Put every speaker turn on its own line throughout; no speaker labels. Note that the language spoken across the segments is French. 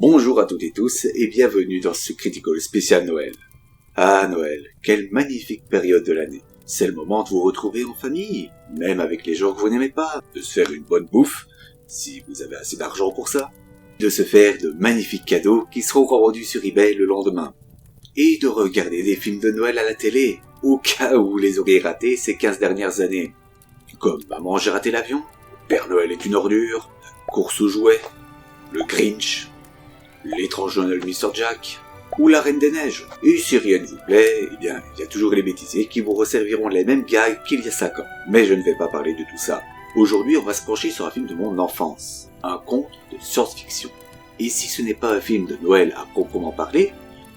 Bonjour à toutes et tous et bienvenue dans ce Critical spécial Noël. Ah Noël, quelle magnifique période de l'année. C'est le moment de vous retrouver en famille, même avec les gens que vous n'aimez pas, de se faire une bonne bouffe, si vous avez assez d'argent pour ça, de se faire de magnifiques cadeaux qui seront revendus sur eBay le lendemain, et de regarder des films de Noël à la télé, au cas où vous les auriez ratés ces 15 dernières années. Comme Maman j'ai raté l'avion, Père Noël est une ordure, Course aux jouets, Le Grinch, L'étrange Noël de Mr. Jack, ou La Reine des Neiges. Et si rien ne vous plaît, eh bien, il y a toujours les bêtisiers qui vous resserviront les mêmes gags qu'il y a 5 ans. Mais je ne vais pas parler de tout ça. Aujourd'hui, on va se pencher sur un film de mon enfance, un conte de science-fiction. Et si ce n'est pas un film de Noël à proprement parler,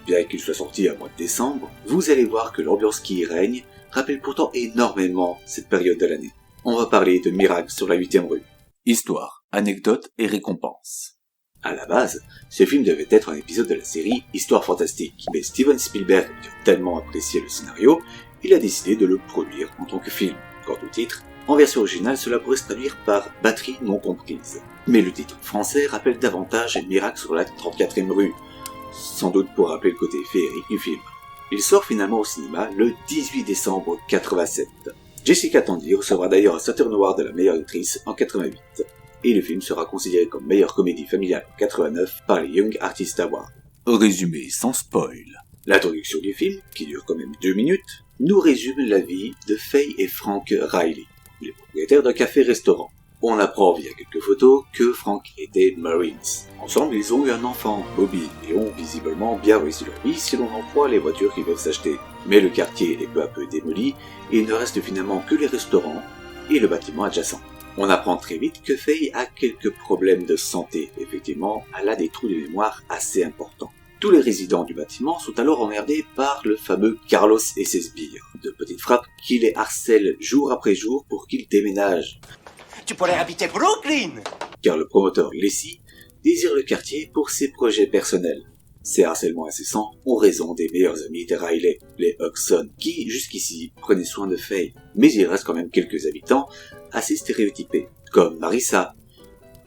bien qu'il soit sorti à mois de décembre, vous allez voir que l'ambiance qui y règne rappelle pourtant énormément cette période de l'année. On va parler de Miracle sur la 8e rue. Histoire, anecdote et récompense. À la base, ce film devait être un épisode de la série Histoire fantastique, mais Steven Spielberg a tellement apprécié le scénario, il a décidé de le produire en tant que film. Quant au titre, en version originale, cela pourrait se traduire par Batterie non comprise. Mais le titre français rappelle davantage Miracle sur la 34e rue, sans doute pour rappeler le côté féerique du film. Il sort finalement au cinéma le 18 décembre 87. Jessica Tandy recevra d'ailleurs un Saturn Award de la meilleure actrice en 88. Et le film sera considéré comme meilleure comédie familiale en 89 par les Young Artist Awards. Résumé sans spoil. L'introduction du film, qui dure quand même 2 minutes, nous résume la vie de Faye et Frank Riley, les propriétaires d'un café-restaurant. On apprend via quelques photos que Frank était Marines. Ensemble, ils ont eu un enfant, Bobby, et ont visiblement bien réussi leur vie si l'on en croit les voitures qu'ils peuvent s'acheter. Mais le quartier est peu à peu démoli, et il ne reste finalement que les restaurants et le bâtiment adjacent. On apprend très vite que Faye a quelques problèmes de santé. Effectivement, elle a des trous de mémoire assez importants. Tous les résidents du bâtiment sont alors emmerdés par le fameux Carlos et ses sbires, de petites frappes qui les harcèlent jour après jour pour qu'ils déménagent.
Tu pourrais habiter Brooklyn!
Car le promoteur Leslie désire le quartier pour ses projets personnels. Ces harcèlements incessants ont raison des meilleurs amis de Riley, les Hudson, qui, jusqu'ici, prenaient soin de Faye. Mais il reste quand même quelques habitants assez stéréotypés, comme Marissa,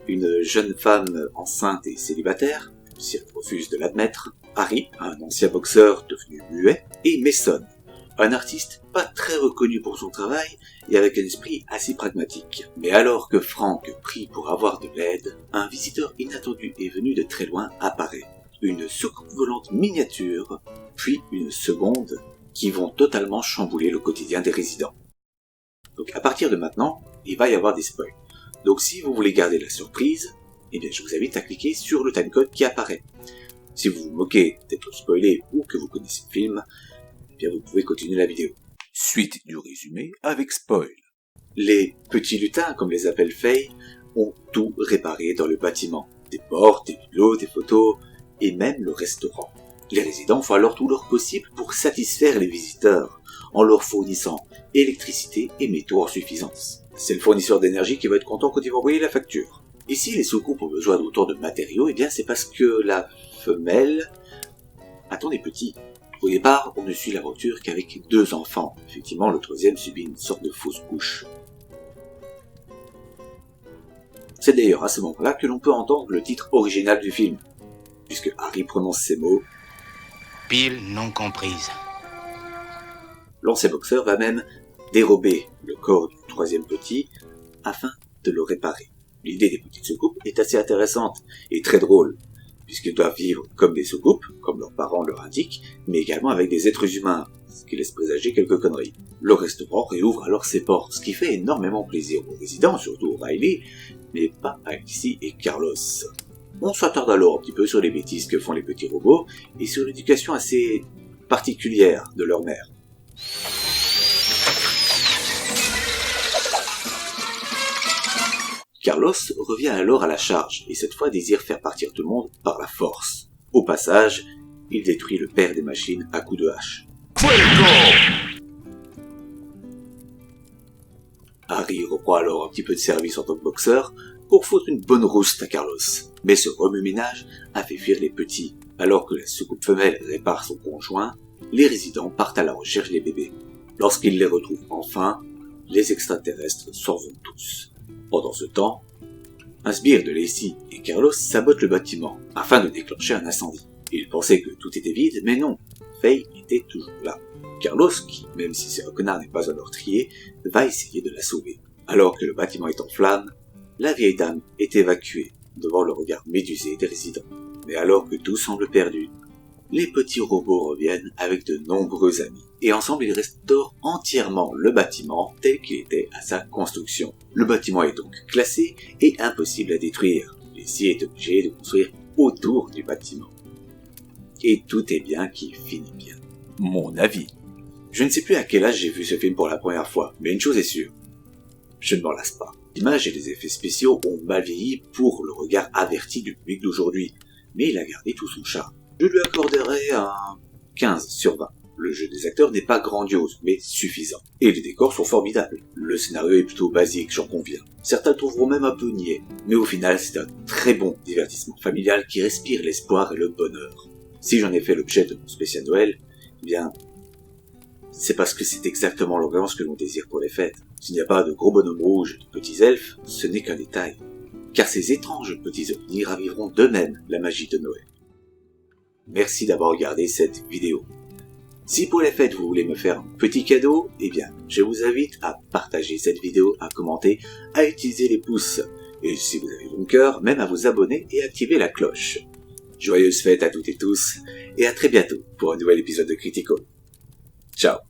une jeune femme enceinte et célibataire, si elle refuse de l'admettre, Harry, un ancien boxeur devenu muet, et Mason, un artiste pas très reconnu pour son travail et avec un esprit assez pragmatique. Mais alors que Frank prie pour avoir de l'aide, un visiteur inattendu et venu de très loin apparaît. Une soucoupe volante miniature, puis une seconde, qui vont totalement chambouler le quotidien des résidents. Donc à partir de maintenant, il va y avoir des spoils. Donc si vous voulez garder la surprise, eh bien je vous invite à cliquer sur le timecode qui apparaît. Si vous vous moquez d'être spoilé ou que vous connaissez le film, eh bien vous pouvez continuer la vidéo. Suite du résumé avec spoil. Les petits lutins, comme les appelle Faye, ont tout réparé dans le bâtiment. Des portes, des bibelots, des photos, et même le restaurant. Les résidents font alors tout leur possible pour satisfaire les visiteurs, en leur fournissant électricité et métaux en suffisance. C'est le fournisseur d'énergie qui va être content quand il va envoyer la facture. Et si les soucoupes ont besoin d'autant de matériaux, eh bien c'est parce que la femelle attend des petits. Au départ, on ne suit l'aventure qu'avec 2 enfants. Effectivement, le 3e subit une sorte de fausse couche. C'est d'ailleurs à ce moment-là que l'on peut entendre le titre original du film, puisque Harry prononce ces mots.
Pile non comprise.
L'ancien boxeur va même dérober le corps du 3e petit afin de le réparer. L'idée des petites soucoupes est assez intéressante et très drôle, puisqu'ils doivent vivre comme des soucoupes, comme leurs parents leur indiquent, mais également avec des êtres humains, ce qui laisse présager quelques conneries. Le restaurant réouvre alors ses portes, ce qui fait énormément plaisir aux résidents, surtout aux Riley, mais pas à Lizzie et Carlos. On s'attarde alors un petit peu sur les bêtises que font les petits robots et sur l'éducation assez particulière de leur mère. Carlos revient alors à la charge et cette fois désire faire partir tout le monde par la force. Au passage, il détruit le père des machines à coups de hache. Harry reprend alors un petit peu de service en tant que boxeur pour foutre une bonne rouste à Carlos. Mais ce remue-ménage a fait fuir les petits. Alors que la soucoupe femelle répare son conjoint, les résidents partent à la recherche des bébés. Lorsqu'ils les retrouvent enfin, les extraterrestres s'en vont tous. Pendant ce temps, Un sbire de Lacey et Carlos sabotent le bâtiment afin de déclencher un incendie. Ils pensaient que tout était vide, mais non, Faye était toujours là. Carlos, qui, même si c'est un connard n'est pas un meurtrier, va essayer de la sauver. Alors que le bâtiment est en flammes, la vieille dame est évacuée devant le regard médusé des résidents. Mais alors que tout semble perdu, les petits robots reviennent avec de nombreux amis. Et ensemble, ils restaurent entièrement le bâtiment tel qu'il était à sa construction. Le bâtiment est donc classé et impossible à détruire. Lacey est obligé de construire autour du bâtiment. Et tout est bien qui finit bien. Mon avis. Je ne sais plus à quel âge j'ai vu ce film pour la première fois, mais une chose est sûre. Je ne m'en lasse pas. L'image et les effets spéciaux ont mal vieilli pour le regard averti du public d'aujourd'hui, mais il a gardé tout son charme. Je lui accorderai un 15 sur 20. Le jeu des acteurs n'est pas grandiose, mais suffisant. Et les décors sont formidables. Le scénario est plutôt basique, j'en conviens. Certains le trouveront même un peu niais, mais au final c'est un très bon divertissement familial qui respire l'espoir et le bonheur. Si j'en ai fait l'objet de mon spécial Noël, eh bien, c'est parce que c'est exactement l'ambiance que l'on désire pour les fêtes. S'il n'y a pas de gros bonhommes rouges et de petits elfes, ce n'est qu'un détail. Car ces étranges petits ovnis raviveront d'eux-mêmes la magie de Noël. Merci d'avoir regardé cette vidéo. Si pour les fêtes vous voulez me faire un petit cadeau, eh bien, je vous invite à partager cette vidéo, à commenter, à utiliser les pouces. Et si vous avez bon cœur, même à vous abonner et activer la cloche. Joyeuses fêtes à toutes et tous, et à très bientôt pour un nouvel épisode de Critical. Ciao.